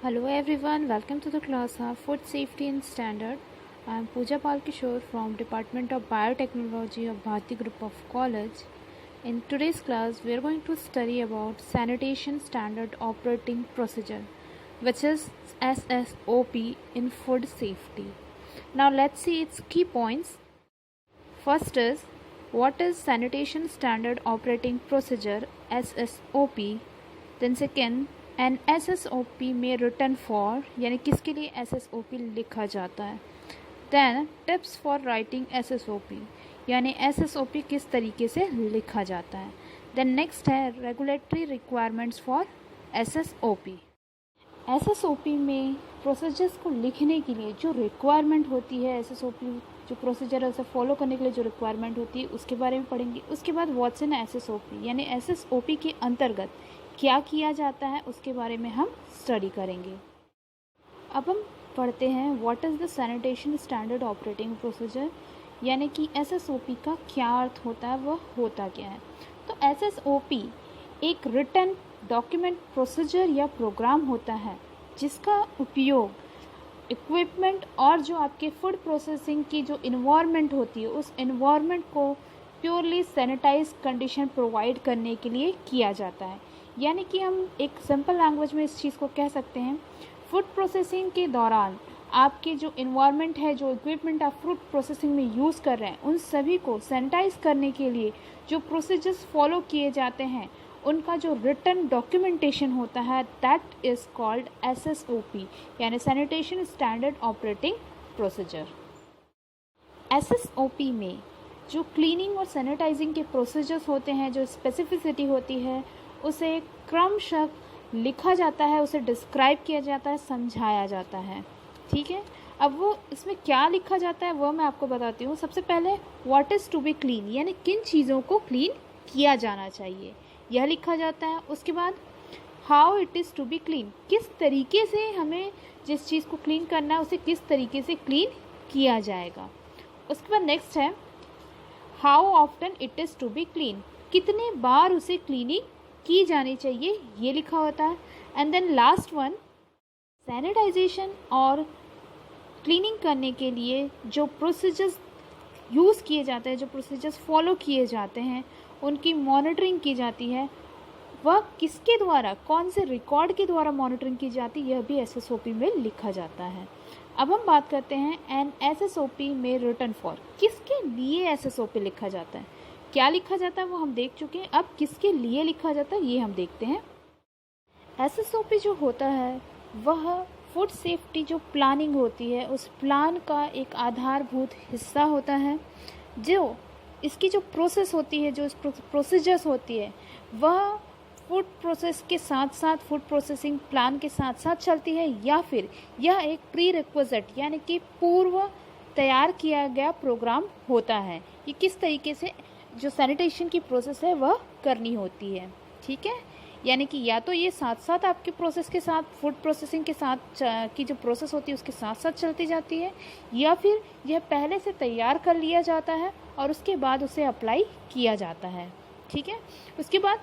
Hello everyone, welcome to the class of Food Safety and Standard. I am Pooja Palkishore from Department of Biotechnology of Bharati Group of College. In today's class, we are going to study about Sanitation Standard Operating Procedure, which is SSOP in food safety. Now let's see its key points. First is, what is Sanitation Standard Operating Procedure SSOP? Then second, an S S O P में written for यानी किसके लिए S S O P लिखा जाता है. Then tips for writing S S O P यानी S S O P किस तरीके से लिखा जाता है. देन नेक्स्ट है regulatory requirements for S S O P. S S O P में प्रोसीजर्स को लिखने के लिए जो रिक्वायरमेंट होती है, एस एस ओ पी जो प्रोसीजर है उसे फॉलो करने के लिए जो रिक्वायरमेंट होती है उसके बारे में पढ़ेंगे. उसके बाद what's in S S O P यानी एस एस ओ पी के अंतर्गत क्या किया जाता है उसके बारे में हम स्टडी करेंगे. अब हम पढ़ते हैं what is the sanitation standard operating procedure यानी कि एसएसओपी का क्या अर्थ होता है, वह होता क्या है. तो एसएसओपी एक रिटन डॉक्यूमेंट प्रोसीजर या प्रोग्राम होता है जिसका उपयोग इक्विपमेंट और जो आपके फूड प्रोसेसिंग की जो इन्वायरमेंट होती है उस इन्वायरमेंट को प्योरली सैनिटाइज कंडीशन प्रोवाइड करने के लिए किया जाता है. यानी कि हम एक सिंपल लैंग्वेज में इस चीज़ को कह सकते हैं, फूड प्रोसेसिंग के दौरान आपके जो इन्वायरमेंट है, जो इक्विपमेंट आप फूड प्रोसेसिंग में यूज़ कर रहे हैं, उन सभी को सैनिटाइज करने के लिए जो प्रोसीजर्स फॉलो किए जाते हैं उनका जो रिटन डॉक्यूमेंटेशन होता है दैट इज़ कॉल्ड एसएसओपी यानी सैनिटेशन स्टैंडर्ड ऑपरेटिंग प्रोसीजर. एसएसओपी में जो क्लीनिंग और सैनिटाइजिंग के प्रोसीजर्स होते हैं, जो स्पेसिफिसिटी होती है, उसे क्रमशः लिखा जाता है, उसे डिस्क्राइब किया जाता है, समझाया जाता है. ठीक है, अब वो इसमें क्या लिखा जाता है वो मैं आपको बताती हूँ. सबसे पहले what is to be clean यानी किन चीज़ों को क्लीन किया जाना चाहिए यह लिखा जाता है. उसके बाद how it is to be clean किस तरीके से हमें जिस चीज़ को क्लीन करना है उसे किस तरीके से क्लीन किया जाएगा. उसके बाद नेक्स्ट है how often it is to be clean कितने बार उसे क्लीनिंग की जानी चाहिए ये लिखा होता है. And then last one sanitization और क्लीनिंग करने के लिए जो प्रोसीजर्स यूज़ किए जाते हैं, जो प्रोसीजर्स फॉलो किए जाते हैं, उनकी मॉनिटरिंग की जाती है, वह किसके द्वारा, कौन से रिकॉर्ड के द्वारा मॉनिटरिंग की जाती है, यह भी एसएसओपी में लिखा जाता है. अब हम बात करते हैं एन एसएसओपी में रिटन फॉर किसके लिए एसएसओपी लिखा जाता है. क्या लिखा जाता है वो हम देख चुके हैं, अब किसके लिए लिखा जाता है ये हम देखते हैं. एसएसओपी जो होता है वह फूड सेफ्टी जो प्लानिंग होती है उस प्लान का एक आधारभूत हिस्सा होता है. जो इसकी जो प्रोसेस होती है, जो इस प्रोसीजर्स होती है, वह फूड प्रोसेस के साथ साथ फूड प्रोसेसिंग प्लान के साथ साथ चलती है या फिर यह एक प्री रिक्विजिट यानी कि पूर्व तैयार किया गया प्रोग्राम होता है. ये किस तरीके से जो सैनिटेशन की प्रोसेस है वह करनी होती है. ठीक है, यानी कि या तो ये साथ साथ आपके प्रोसेस के साथ फूड प्रोसेसिंग के साथ की जो प्रोसेस होती है उसके साथ साथ चलती जाती है, या फिर यह पहले से तैयार कर लिया जाता है और उसके बाद उसे अप्लाई किया जाता है. ठीक है, उसके बाद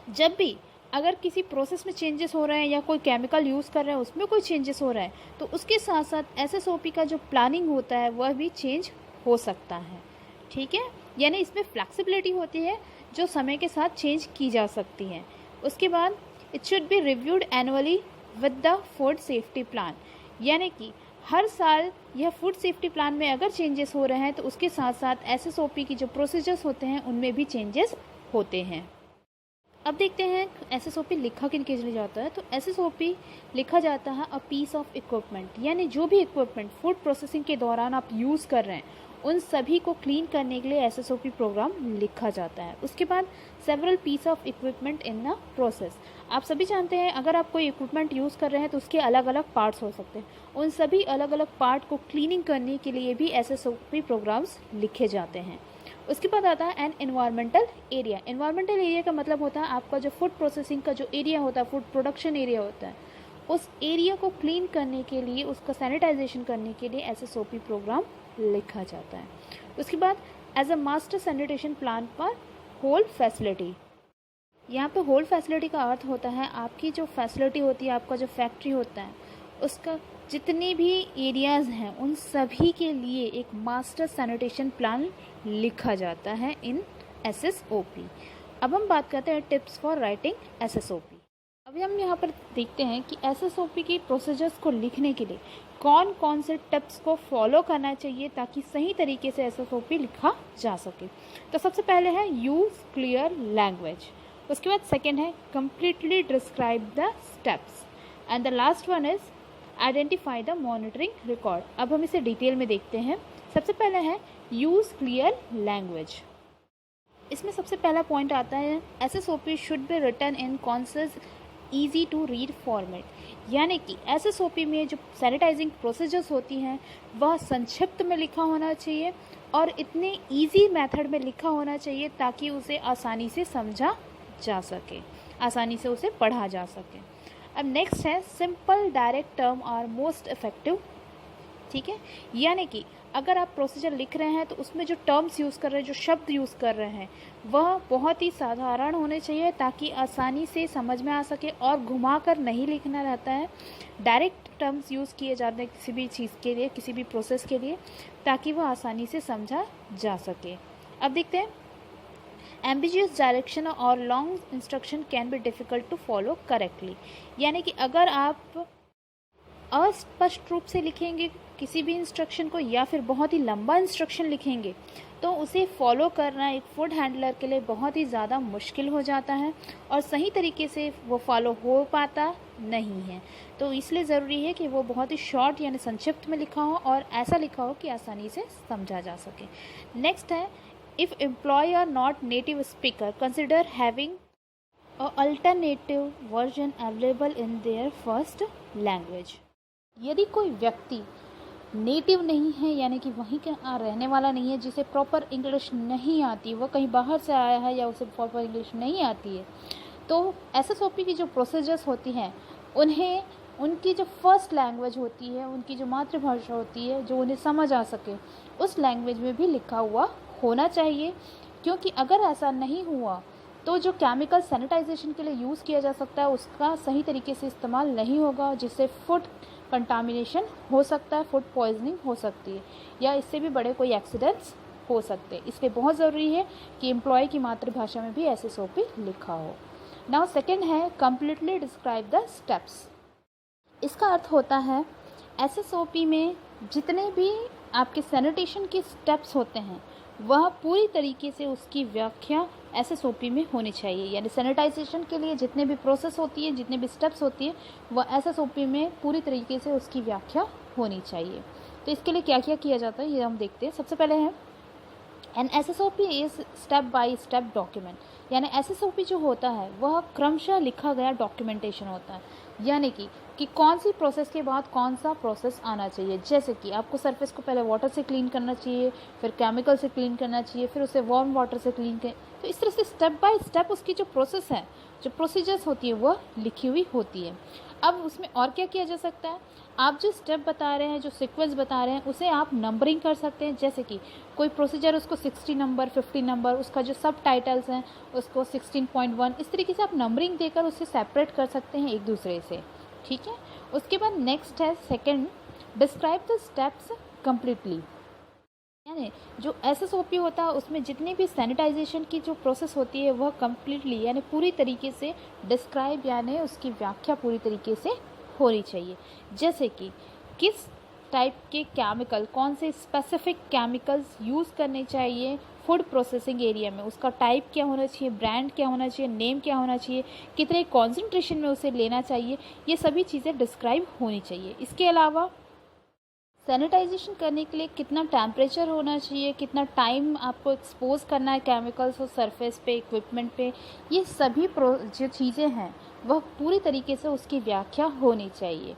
जब भी अगर किसी प्रोसेस में चेंजेस हो रहे हैं या कोई केमिकल यूज़ कर रहे हैं उसमें कोई चेंजेस हो रहा है तो उसके साथ साथ एसएसओपी का जो प्लानिंग होता है वह भी चेंज हो सकता है. ठीक है, यानी इसमें फ्लेक्सिबिलिटी होती है जो समय के साथ चेंज की जा सकती है. उसके बाद it should be reviewed annually with the food safety plan यानी कि हर साल यह फूड सेफ्टी प्लान में अगर चेंजेस हो रहे हैं तो उसके साथ साथ एसएसओपी की जो प्रोसीजर्स होते हैं उनमें भी चेंजेस होते हैं. अब देखते हैं एसएसओपी लिखा किनके लिए जाता है. तो एसएसओपी लिखा जाता है अ पीस ऑफ इक्विपमेंट यानी जो भी इक्विपमेंट फूड प्रोसेसिंग के दौरान आप यूज़ कर रहे हैं उन सभी को क्लीन करने के लिए एसएसओपी प्रोग्राम लिखा जाता है. उसके बाद several piece of equipment in the process. आप सभी जानते हैं अगर आप कोई इक्विपमेंट यूज़ कर रहे हैं तो उसके अलग अलग पार्ट्स हो सकते हैं. उन सभी अलग अलग पार्ट को क्लीनिंग करने के लिए भी एसएसओपी प्रोग्राम्स लिखे जाते हैं. उसके बाद आता है N environmental area. Environmental area का मतलब होता है आपका जो फूड प्रोसेसिंग का जो एरिया होता है, फूड प्रोडक्शन एरिया होता है, उस एरिया को क्लीन करने के लिए, उसका सैनिटाइजेशन करने के लिए एसएसओपी प्रोग्राम लिखा जाता है. उसके बाद as a master sanitation plan पर होल फैसिलिटी यहाँ पे होल्ड फैसिलिटी का अर्थ होता है आपकी जो फैसिलिटी होती है, आपका जो फैक्ट्री होता है, उसका जितने भी एरियाज़ हैं उन सभी के लिए एक मास्टर सैनिटेशन प्लान लिखा जाता है इन SSOP। अब हम बात करते हैं टिप्स फॉर राइटिंग SSOP। अभी हम यहाँ पर देखते हैं कि SSOP की प्रोसीजर्स को लिखने के लिए कौन कौन से टिप्स को फॉलो करना चाहिए ताकि सही तरीके से SSOP लिखा जा सके। तो सबसे पहले है यूज़ क्लियर लैंग्वेज, उसके बाद सेकेंड है completely describe the steps, and the last one is identify the monitoring record. अब हम इसे डिटेल में देखते हैं। सबसे पहले है यूज़ क्लियर लैंग्वेज। इसमें सबसे पहला पॉइंट आता है SSOP should be written in concise easy to read format, यानी कि SSOP में जो सैनिटाइजिंग प्रोसीजर्स होती हैं वह संक्षिप्त में लिखा होना चाहिए और इतने ईजी मेथड में लिखा होना चाहिए ताकि उसे आसानी से समझा जा सके, आसानी से उसे पढ़ा जा सके। अब नेक्स्ट है simple direct term are most effective. ठीक है, यानी कि अगर आप प्रोसीजर लिख रहे हैं तो उसमें जो टर्म्स यूज़ कर रहे हैं, जो शब्द यूज़ कर रहे हैं, वह बहुत ही साधारण होने चाहिए ताकि आसानी से समझ में आ सके और घुमा कर नहीं लिखना रहता है। डायरेक्ट टर्म्स यूज़ किए जाते हैं किसी भी चीज़ के लिए, किसी भी प्रोसेस के लिए, ताकि वह आसानी से समझा जा सके। अब देखते हैं एम्बिगियस डायरेक्शन और long instruction can be difficult to follow correctly, यानी कि अगर आप अस्पष्ट रूप से लिखेंगे किसी भी इंस्ट्रक्शन को या फिर बहुत ही लंबा इंस्ट्रक्शन लिखेंगे तो उसे फॉलो करना एक फूड हैंडलर के लिए बहुत ही ज़्यादा मुश्किल हो जाता है और सही तरीके से वो फॉलो हो पाता नहीं है। तो इसलिए ज़रूरी है कि वो बहुत ही शॉर्ट यानी संक्षिप्त में लिखा हो और ऐसा लिखा हो कि आसानी से समझा जा सके। नेक्स्ट है if employee are not native speaker consider having a alternative version available in their first language. यदि कोई व्यक्ति नेटिव नहीं है यानी कि वहीं का रहने वाला नहीं है, जिसे प्रॉपर इंग्लिश नहीं आती, वह कहीं बाहर से आया है या उसे प्रॉपर इंग्लिश नहीं आती है, तो SSOP की जो प्रोसीजर्स होती हैं उन्हें उनकी जो फर्स्ट लैंग्वेज होती है, उनकी जो मातृभाषा होती है, जो उन्हें समझ आ सके, उस लैंग्वेज में भी लिखा हुआ होना चाहिए। क्योंकि अगर ऐसा नहीं हुआ तो जो केमिकल सैनिटाइजेशन के लिए यूज़ किया जा सकता है उसका सही तरीके से इस्तेमाल नहीं होगा, जिससे फूड कंटामिनेशन हो सकता है, फूड पॉइजनिंग हो सकती है या इससे भी बड़े कोई एक्सीडेंट्स हो सकते हैं। इसलिए बहुत ज़रूरी है कि एम्प्लॉय की मातृभाषा में भी SSOP लिखा हो। नाउ सेकेंड है कंप्लीटली डिस्क्राइब द स्टेप्स। इसका अर्थ होता है SSOP में जितने भी आपके सैनिटेशन के स्टेप्स होते हैं वह पूरी तरीके से उसकी व्याख्या SSOP में होनी चाहिए, यानी सैनिटाइजेशन के लिए जितने भी प्रोसेस होती है, जितने भी स्टेप्स होती है, वह SSOP में पूरी तरीके से उसकी व्याख्या होनी चाहिए। तो इसके लिए क्या क्या किया जाता है ये हम देखते हैं। सबसे पहले है an SSOP is step by step document, यानी SSOP जो होता है वह क्रमशः लिखा गया डॉक्यूमेंटेशन होता है, यानी कि कौन सी प्रोसेस के बाद कौन सा प्रोसेस आना चाहिए। जैसे कि आपको सरफेस को पहले वाटर से क्लीन करना चाहिए, फिर केमिकल से क्लीन करना चाहिए, फिर उसे वार्म वाटर से क्लीन करें। तो इस तरह से स्टेप बाय स्टेप उसकी जो प्रोसेस है, जो प्रोसीजर्स होती है वह लिखी हुई होती है। अब उसमें और क्या किया जा सकता है, आप जो स्टेप बता रहे हैं, जो सीक्वेंस बता रहे हैं, उसे आप नंबरिंग कर सकते हैं। जैसे कि कोई प्रोसीजर उसको 60 नंबर, 50 नंबर, उसका जो सब टाइटल्स हैं उसको 16.1, इस तरीके से आप नंबरिंग देकर उसे सेपरेट कर सकते हैं एक दूसरे से। ठीक है, उसके बाद नेक्स्ट है second, describe the steps completely, यानी जो SSOP होता है उसमें जितनी भी सैनिटाइजेशन की जो प्रोसेस होती है वह कंप्लीटली यानी पूरी तरीके से डिस्क्राइब यानी उसकी व्याख्या पूरी तरीके से होनी चाहिए। जैसे कि किस टाइप के केमिकल, कौन से स्पेसिफिक केमिकल्स यूज़ करने चाहिए फूड प्रोसेसिंग एरिया में, उसका टाइप क्या होना चाहिए, ब्रांड क्या होना चाहिए, नेम क्या होना चाहिए, कितने कॉन्सेंट्रेशन में उसे लेना चाहिए, ये सभी चीज़ें डिस्क्राइब होनी चाहिए। इसके अलावा सैनिटाइजेशन करने के लिए कितना टेम्परेचर होना चाहिए, कितना टाइम आपको एक्सपोज करना है केमिकल्स और सरफेस पे, इक्विपमेंट पे, ये सभी जो चीज़ें हैं वह पूरी तरीके से उसकी व्याख्या होनी चाहिए।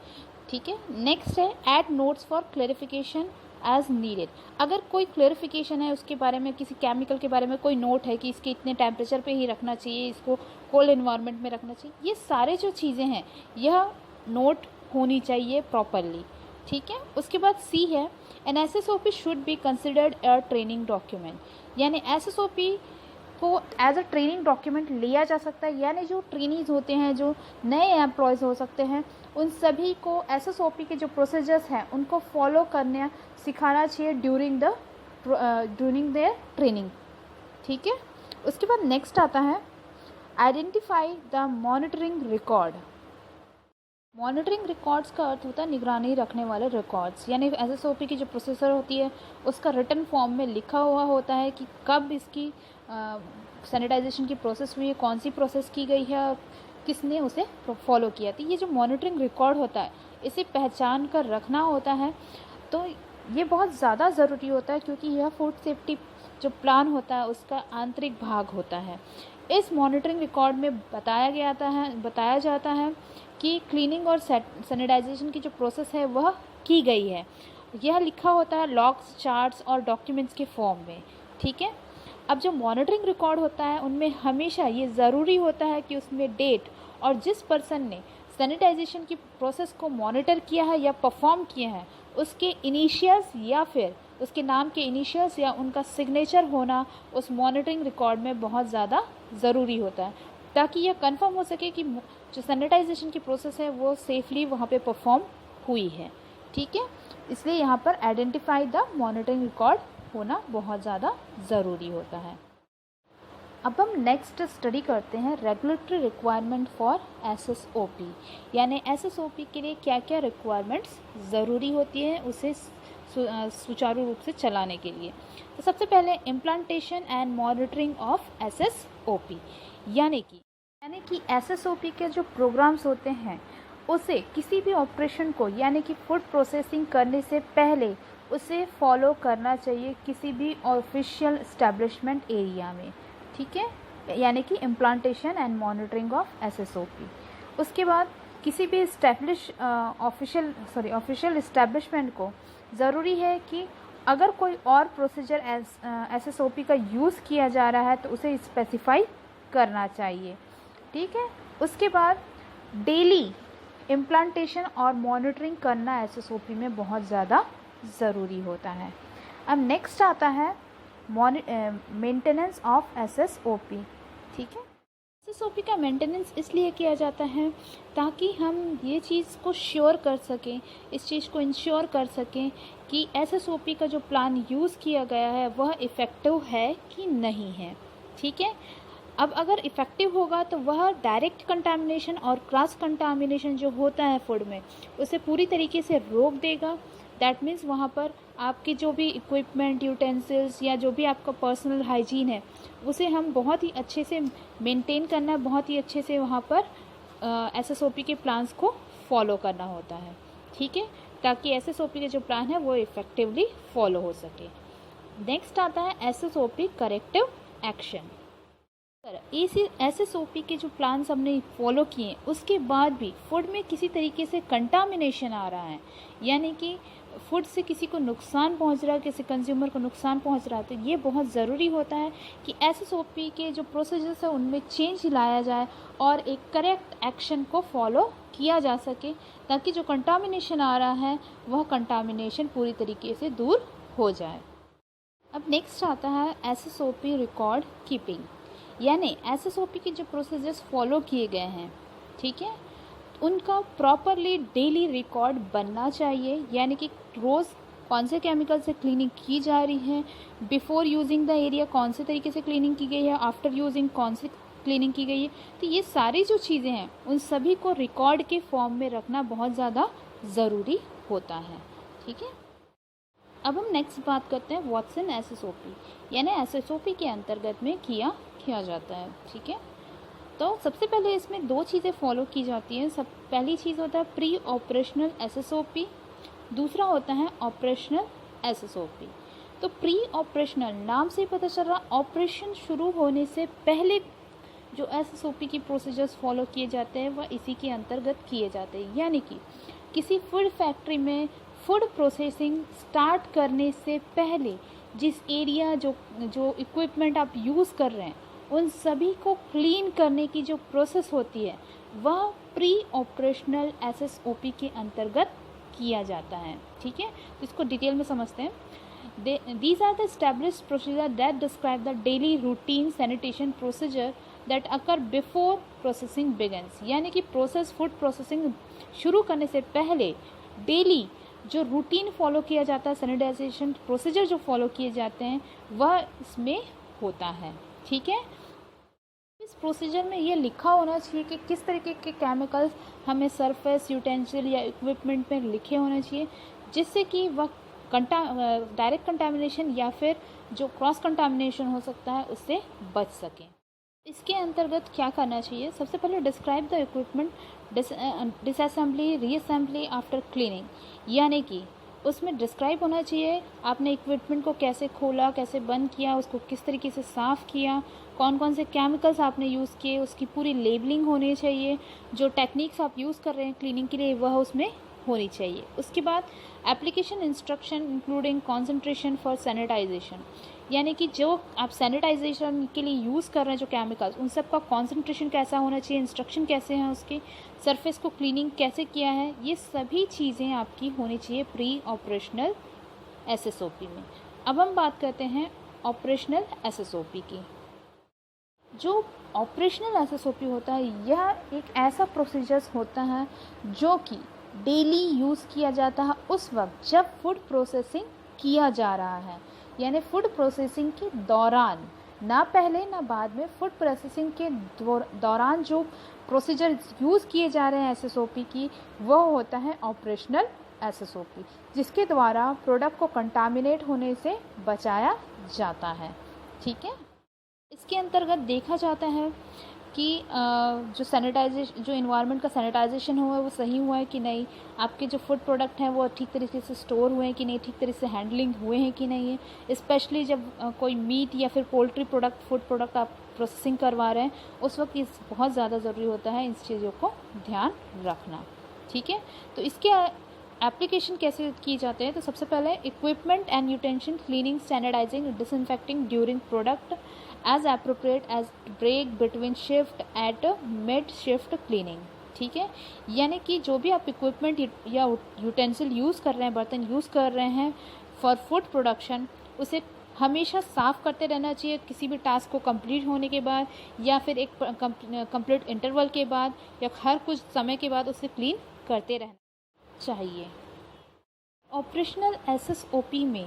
ठीक है, नेक्स्ट है add notes for clarification as needed. अगर कोई क्लैरिफिकेशन है उसके बारे में, किसी केमिकल के बारे में कोई नोट है कि इसके इतने टेम्परेचर पे ही रखना चाहिए, इसको कोल्ड एनवायरनमेंट में रखना चाहिए, ये सारे जो चीज़ें हैं यह नोट होनी चाहिए प्रॉपरली। ठीक है, उसके बाद C है an SSOP should be considered a training document, यानी SSOP को एज अ ट्रेनिंग डॉक्यूमेंट लिया जा सकता है, यानी जो ट्रेनीज होते हैं, जो नए एम्प्लॉयज़ हो सकते हैं, उन सभी को SSOP के जो प्रोसीजर्स हैं उनको फॉलो करना सिखाना चाहिए ड्यूरिंग देयर ट्रेनिंग। ठीक है। उसके बाद नेक्स्ट आता है identify the monitoring record. Monitoring records का अर्थ होता है निगरानी रखने वाले रिकॉर्ड्स, यानी SSOP की जो प्रोसेसर होती है उसका रिटन फॉर्म में लिखा हुआ होता है कि कब इसकी सैनिटाइजेशन की प्रोसेस हुई है, कौन सी प्रोसेस की गई है, किसने उसे फॉलो किया। तो ये जो मॉनिटरिंग रिकॉर्ड होता है इसे पहचान कर रखना होता है। तो ये बहुत ज़्यादा ज़रूरी होता है क्योंकि यह फूड सेफ्टी जो प्लान होता है उसका आंतरिक भाग होता है। इस मॉनिटरिंग रिकॉर्ड में बताया जाता है कि क्लीनिंग और सैनिटाइजेशन की जो प्रोसेस है वह की गई है। यह लिखा होता है लॉग्स, चार्ट्स और डॉक्यूमेंट्स के फॉर्म में। ठीक है। अब जो मॉनिटरिंग रिकॉर्ड होता है उनमें हमेशा ये ज़रूरी होता है कि उसमें डेट और जिस पर्सन ने सैनिटाइजेशन की प्रोसेस को मॉनिटर किया है या परफॉर्म किया है उसके इनिशियल्स या फिर उसके नाम के इनिशियल्स या उनका सिग्नेचर होना उस मॉनिटरिंग रिकॉर्ड में बहुत ज़्यादा ज़रूरी होता है, ताकि यह कंफर्म हो सके कि जो सैनिटाइजेशन की प्रोसेस है वो सेफली वहाँ पे परफॉर्म हुई है। ठीक है। इसलिए यहाँ पर आइडेंटिफाई द मॉनिटरिंग रिकॉर्ड होना बहुत ज़्यादा ज़रूरी होता है। अब हम नेक्स्ट स्टडी करते हैं रेगुलेटरी रिक्वायरमेंट फॉर SSOP, यानी SSOP के लिए क्या क्या रिक्वायरमेंट्स ज़रूरी होती है उसे सुचारू रूप से चलाने के लिए। तो सबसे पहले implantation and monitoring of SSOP, यानी कि SSOP के जो प्रोग्राम्स होते हैं उसे किसी भी ऑपरेशन को यानी कि फूड प्रोसेसिंग करने से पहले उसे फॉलो करना चाहिए किसी भी ऑफिशियल इस्टेब्लिशमेंट एरिया में। ठीक है। यानी कि implantation and monitoring of SSOP। उसके बाद किसी भी ऑफिशियल इस्टेब्लिशमेंट को ज़रूरी है कि अगर कोई और प्रोसीजर SSOP का यूज़ किया जा रहा है तो उसे स्पेसिफाई करना चाहिए। ठीक है। उसके बाद डेली इम्प्लांटेशन और मॉनिटरिंग करना SSOP में बहुत ज़्यादा ज़रूरी होता है। अब नेक्स्ट आता है मेंटेनेंस ऑफ SSOP। ठीक है। SSOP का मेंटेनेंस इसलिए किया जाता है ताकि हम ये चीज़ को श्योर कर सकें, इस चीज़ को इंश्योर कर सकें कि SSOP का जो प्लान यूज़ किया गया है वह इफ़ेक्टिव है कि नहीं है। ठीक है। अब अगर इफ़ेक्टिव होगा तो वह डायरेक्ट कंटामिनेशन और क्रॉस कंटामिनेशन जो होता है फूड में उसे पूरी तरीके से रोक देगा। दैट मीन्स वहाँ पर आपके जो भी इक्विपमेंट, यूटेंसिल्स या जो भी आपका पर्सनल हाइजीन है उसे हम बहुत ही अच्छे से मेंटेन करना है, बहुत ही अच्छे से वहाँ पर SSOP के प्लान्स को फॉलो करना होता है। ठीक है। ताकि SSOP के जो प्लान है वो इफ़ेक्टिवली फॉलो हो सके। नेक्स्ट आता है SSOP करेक्टिव एक्शन। SSOP के जो प्लान्स हमने फॉलो किए उसके बाद भी फूड में किसी तरीके से कंटामिनेशन आ रहा है, यानी कि फूड से किसी को नुकसान पहुंच रहा है, किसी कंज्यूमर को नुकसान पहुंच रहा है, तो ये बहुत ज़रूरी होता है कि SSOP के जो प्रोसीजर्स है उनमें चेंज लाया जाए और एक करेक्ट एक्शन को फॉलो किया जा सके ताकि जो कंटामिनेशन आ रहा है वह कंटामिनेशन पूरी तरीके से दूर हो जाए। अब नेक्स्ट आता है SSOP रिकॉर्ड कीपिंग, यानी SSOP के जो प्रोसीजर्स फॉलो किए गए हैं, ठीक है, उनका प्रॉपरली डेली रिकॉर्ड बनना चाहिए। यानी कि रोज़ कौन से केमिकल से क्लीनिंग की जा रही है, बिफोर यूजिंग द एरिया कौन से तरीके से क्लीनिंग की गई है, आफ्टर यूजिंग कौन सी क्लीनिंग की गई है। तो ये सारी जो चीज़ें हैं उन सभी को रिकॉर्ड के फॉर्म में रखना बहुत ज़्यादा ज़रूरी होता है। ठीक है। अब हम नेक्स्ट बात करते हैं व्हाट्स इन SSOP, यानी SSOP के अंतर्गत में किया जाता है। ठीक है। तो सबसे पहले इसमें दो चीज़ें फॉलो की जाती हैं। पहली चीज़ होता है प्री ऑपरेशनल SSOP, दूसरा होता है ऑपरेशनल SSOP। तो प्री ऑपरेशनल नाम से पता चल रहा, ऑपरेशन शुरू होने से पहले जो SSOP की प्रोसीजर्स फॉलो किए जाते हैं वह इसी के अंतर्गत किए जाते हैं। यानी कि किसी फूड फैक्ट्री में फूड प्रोसेसिंग स्टार्ट करने से पहले जिस एरिया जो इक्विपमेंट आप यूज़ कर रहे हैं उन सभी को क्लीन करने की जो प्रोसेस होती है वह प्री ऑपरेशनल SSOP के अंतर्गत किया जाता है। ठीक है। तो इसको डिटेल में समझते हैं। These are the established procedures that describe the daily routine sanitation procedure that occur before processing begins. यानी कि फूड प्रोसेसिंग शुरू करने से पहले डेली जो रूटीन फॉलो किया जाता है, सैनिटाइजेशन प्रोसीजर जो फॉलो किए जाते हैं वह इसमें होता है। ठीक है, इस प्रोसीजर में ये लिखा होना चाहिए कि किस तरीके के केमिकल्स हमें सरफेस, यूटेंसिल या इक्विपमेंट में लिखे होने चाहिए, जिससे कि वह डायरेक्ट कंटामिनेशन या फिर जो क्रॉस कंटामिनेशन हो सकता है उससे बच सकें। इसके अंतर्गत क्या करना चाहिए? सबसे पहले describe the equipment disassembly, reassembly after cleaning, यानी कि उसमें डिस्क्राइब होना चाहिए आपने इक्विपमेंट को कैसे खोला, कैसे बंद किया, उसको किस तरीके से साफ़ किया, कौन कौन से केमिकल्स आपने यूज़ किए, उसकी पूरी लेबलिंग होनी चाहिए, जो टेक्निक्स आप यूज़ कर रहे हैं क्लीनिंग के लिए वह उसमें होनी चाहिए। उसके बाद application instruction including concentration for sanitization, यानी कि जो आप सैनिटाइजेशन के लिए यूज़ कर रहे हैं जो केमिकल्स, उन सब का कॉन्सेंट्रेशन कैसा होना चाहिए, इंस्ट्रक्शन कैसे हैं उसके, सरफेस को क्लीनिंग कैसे किया है, ये सभी चीज़ें आपकी होनी चाहिए प्री ऑपरेशनल एसएसओपी में। अब हम बात करते हैं ऑपरेशनल एसएसओपी की। जो ऑपरेशनल एसएसओपी होता है यह एक ऐसा प्रोसीजर्स होता है जो कि डेली यूज़ किया जाता है उस वक्त जब फूड प्रोसेसिंग किया जा रहा है, यानी फूड प्रोसेसिंग के दौरान, ना पहले ना बाद में, फूड प्रोसेसिंग के दौरान जो प्रोसीजर यूज़ किए जा रहे हैं एसएसओपी की, वह होता है ऑपरेशनल एसएसओपी, जिसके द्वारा प्रोडक्ट को कंटामिनेट होने से बचाया जाता है। ठीक है, इसके अंतर्गत देखा जाता है कि जो इन्वायरमेंट का सैनिटाइजेशन हुआ है वो सही हुआ है कि नहीं, आपके जो फूड प्रोडक्ट हैं वो ठीक तरीके से स्टोर हुए हैं कि नहीं, ठीक तरीके से हैंडलिंग हुए हैं कि नहीं है। स्पेशली जब कोई मीट या फिर पोल्ट्री प्रोडक्ट, फूड प्रोडक्ट आप प्रोसेसिंग करवा रहे हैं, उस वक्त इस बहुत ज़्यादा ज़रूरी होता है इन चीज़ों को ध्यान रखना। ठीक है, तो इसके एप्लीकेशन कैसे किए जाते हैं? तो सबसे पहले equipment and utensil cleaning, sanitizing, disinfecting during product as appropriate as break between shift at mid shift cleaning। ठीक है, यानी कि जो भी आप इक्विपमेंट या यूटेंसिल यूज़ कर रहे हैं, बर्तन यूज़ कर रहे हैं फॉर फूड प्रोडक्शन, उसे हमेशा साफ़ करते रहना चाहिए किसी भी टास्क को कंप्लीट होने के बाद, या फिर एक कंप्लीट इंटरवल के बाद, या हर कुछ समय के बाद उसे क्लीन करते रहना चाहिए। ऑपरेशनल एसएसओपी में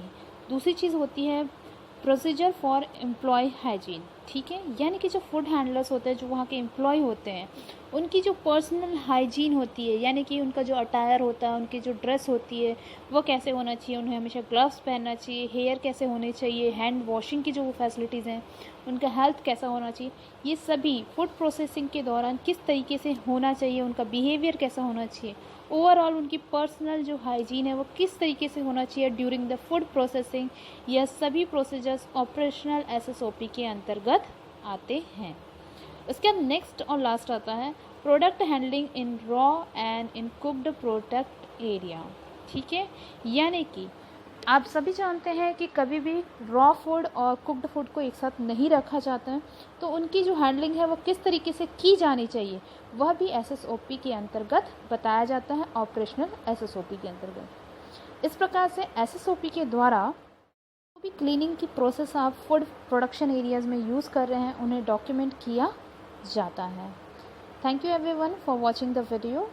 दूसरी चीज़ होती है प्रोसीजर फॉर एम्प्लॉय हाइजीन। ठीक है, यानी कि जो फूड हैंडलर्स होते हैं, जो वहाँ के एम्प्लॉय होते हैं, उनकी जो पर्सनल हाइजीन होती है, यानी कि उनका जो अटायर होता है, उनकी जो ड्रेस होती है वो कैसे होना चाहिए, उन्हें हमेशा ग्लव्स पहनना चाहिए, हेयर कैसे होने चाहिए, हैंड वॉशिंग की जो फैसिलिटीज़ हैं, उनका हेल्थ कैसा होना चाहिए, ये सभी फूड प्रोसेसिंग के दौरान किस तरीके से होना चाहिए, उनका बिहेवियर कैसा होना चाहिए, ओवरऑल उनकी पर्सनल जो हाइजीन है वो किस तरीके से होना चाहिए ड्यूरिंग द फूड प्रोसेसिंग, यह सभी प्रोसीजर्स ऑपरेशनल एसएसओपी के अंतर्गत आते हैं। इसके नेक्स्ट और लास्ट आता है product handling in raw and in cooked product area. ठीक है, यानी कि आप सभी जानते हैं कि कभी भी रॉ फूड और कुक्ड फूड को एक साथ नहीं रखा जाता है, तो उनकी जो हैंडलिंग है वो किस तरीके से की जानी चाहिए वह भी एसएसओपी के अंतर्गत बताया जाता है, ऑपरेशनल एसएसओपी के अंतर्गत। इस प्रकार से एसएसओपी के द्वारा जो भी क्लीनिंग की प्रोसेस आप फूड प्रोडक्शन एरियाज़ में यूज़ कर रहे हैं उन्हें डॉक्यूमेंट किया जाता है। Thank you everyone for watching the video.